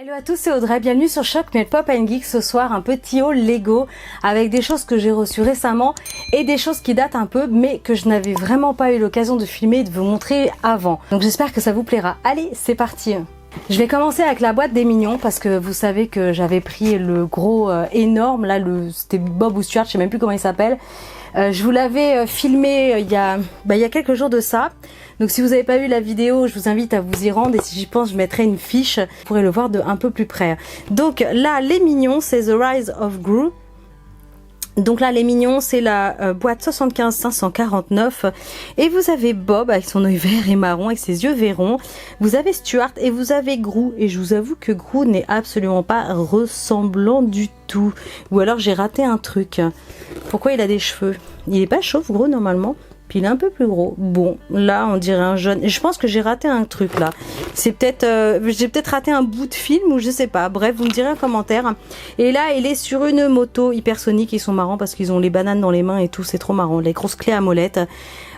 Hello à tous, c'est Audrey, bienvenue sur Choc Made Pop & Geek. Ce soir, un petit haul Lego avec des choses que j'ai reçues récemment et des choses qui datent un peu mais que je n'avais vraiment pas eu l'occasion de filmer et de vous montrer avant. Donc j'espère que ça vous plaira. Allez, c'est parti. Je vais commencer avec la boîte des mignons parce que vous savez que j'avais pris le gros énorme, là c'était Bob ou Stuart, je sais même plus comment il s'appelle. Je vous l'avais filmé il y a quelques jours de ça. Donc si vous n'avez pas vu la vidéo, je vous invite à vous y rendre et si j'y pense, je mettrai une fiche. Vous pourrez le voir de un peu plus près. Donc là, les mignons, c'est The Rise of Gru. Donc là, les mignons, c'est la boîte 75 549 et vous avez Bob avec son œil vert et marron avec ses yeux verrons. Vous avez Stuart et vous avez Gru et je vous avoue que Gru n'est absolument pas ressemblant du tout. Ou alors j'ai raté un truc. Pourquoi il a des cheveux? Il est pas chauve Gru normalement? Puis il est un peu plus gros. Bon, là on dirait un jeune. Et je pense que j'ai raté un truc là. C'est peut-être, j'ai peut-être raté un bout de film ou je sais pas. Bref, vous me direz en commentaire. Et là, il est sur une moto hypersonique. Ils sont marrants parce qu'ils ont les bananes dans les mains et tout. C'est trop marrant. Les grosses clés à molette.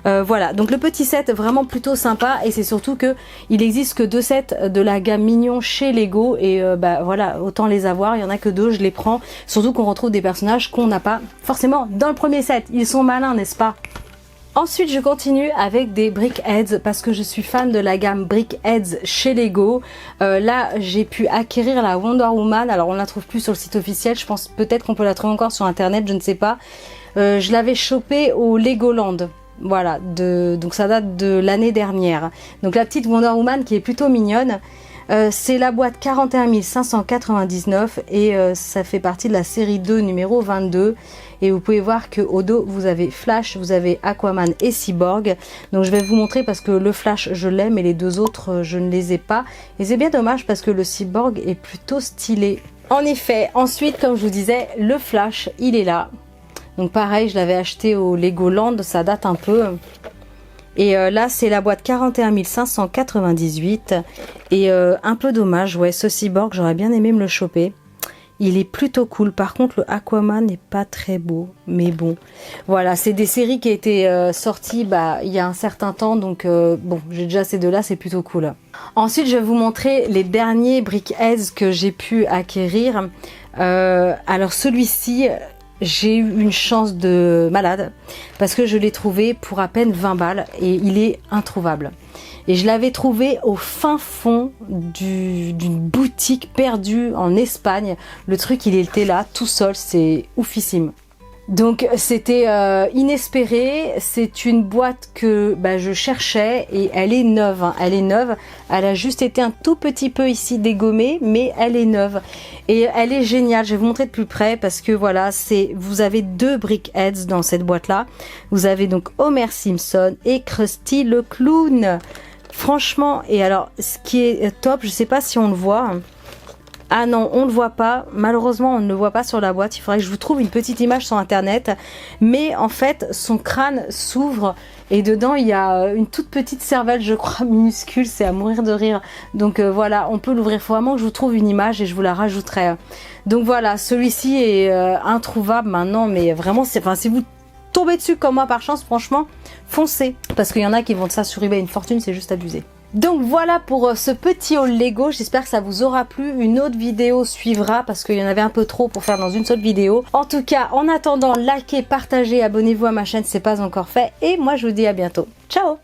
Voilà. Donc le petit set vraiment plutôt sympa. Et c'est surtout que il existe que 2 sets de la gamme mignon chez Lego. Et voilà, autant les avoir. Il y en a que 2. Je les prends. Surtout qu'on retrouve des personnages qu'on n'a pas forcément dans le premier set. Ils sont malins, n'est-ce pas? Ensuite, je continue avec des Brickheads parce que je suis fan de la gamme Brickheads chez Lego. Là, j'ai pu acquérir la Wonder Woman. Alors, on la trouve plus sur le site officiel. Je pense peut-être qu'on peut la trouver encore sur internet, je ne sais pas. Je l'avais chopée au Legoland. Voilà, donc ça date de l'année dernière. Donc la petite Wonder Woman qui est plutôt mignonne. C'est la boîte 41 599 et ça fait partie de la série 2 numéro 22 et vous pouvez voir que au dos vous avez Flash, vous avez Aquaman et Cyborg. Donc je vais vous montrer parce que le Flash je l'aime et les deux autres je ne les ai pas et c'est bien dommage parce que le Cyborg est plutôt stylé. En effet, ensuite comme je vous disais, le Flash il est là. Donc pareil, je l'avais acheté au Legoland, ça date un peu. Et là c'est la boîte 41 598 et un peu dommage, ouais, ce Cyborg j'aurais bien aimé me le choper. Il est plutôt cool, par contre le Aquaman n'est pas très beau, mais bon. Voilà, c'est des séries qui étaient sorties il y a un certain temps, donc bon, j'ai déjà ces deux-là, c'est plutôt cool. Ensuite je vais vous montrer les derniers Brickheads que j'ai pu acquérir. Alors celui-ci... J'ai eu une chance de malade parce que je l'ai trouvé pour à peine 20 balles et il est introuvable. Et je l'avais trouvé au fin fond d'une boutique perdue en Espagne. Le truc, il était là tout seul, c'est oufissime. Donc c'était inespéré, c'est une boîte que je cherchais et elle est neuve, hein. Elle est neuve, elle a juste été un tout petit peu ici dégommée mais elle est neuve et elle est géniale. Je vais vous montrer de plus près parce que voilà, vous avez 2 Brickheads dans cette boîte là. Vous avez donc Homer Simpson et Krusty le clown. Franchement, et alors ce qui est top, je sais pas si on le voit. Ah non, on ne le voit pas. Malheureusement, on ne le voit pas sur la boîte. Il faudrait que je vous trouve une petite image sur internet. Mais en fait, son crâne s'ouvre et dedans, il y a une toute petite cervelle, je crois, minuscule. C'est à mourir de rire. Donc voilà, on peut l'ouvrir. Il faut vraiment que je vous trouve une image et je vous la rajouterai. Donc voilà, celui-ci est introuvable maintenant. Mais vraiment, si vous tombez dessus comme moi par chance, franchement, foncez. Parce qu'il y en a qui vendent ça sur eBay une fortune, c'est juste abusé. Donc voilà pour ce petit haul Lego, j'espère que ça vous aura plu. Une autre vidéo suivra parce qu'il y en avait un peu trop pour faire dans une seule vidéo. En tout cas, en attendant, likez, partagez, abonnez-vous à ma chaîne si ce n'est pas encore fait. Et moi je vous dis à bientôt. Ciao!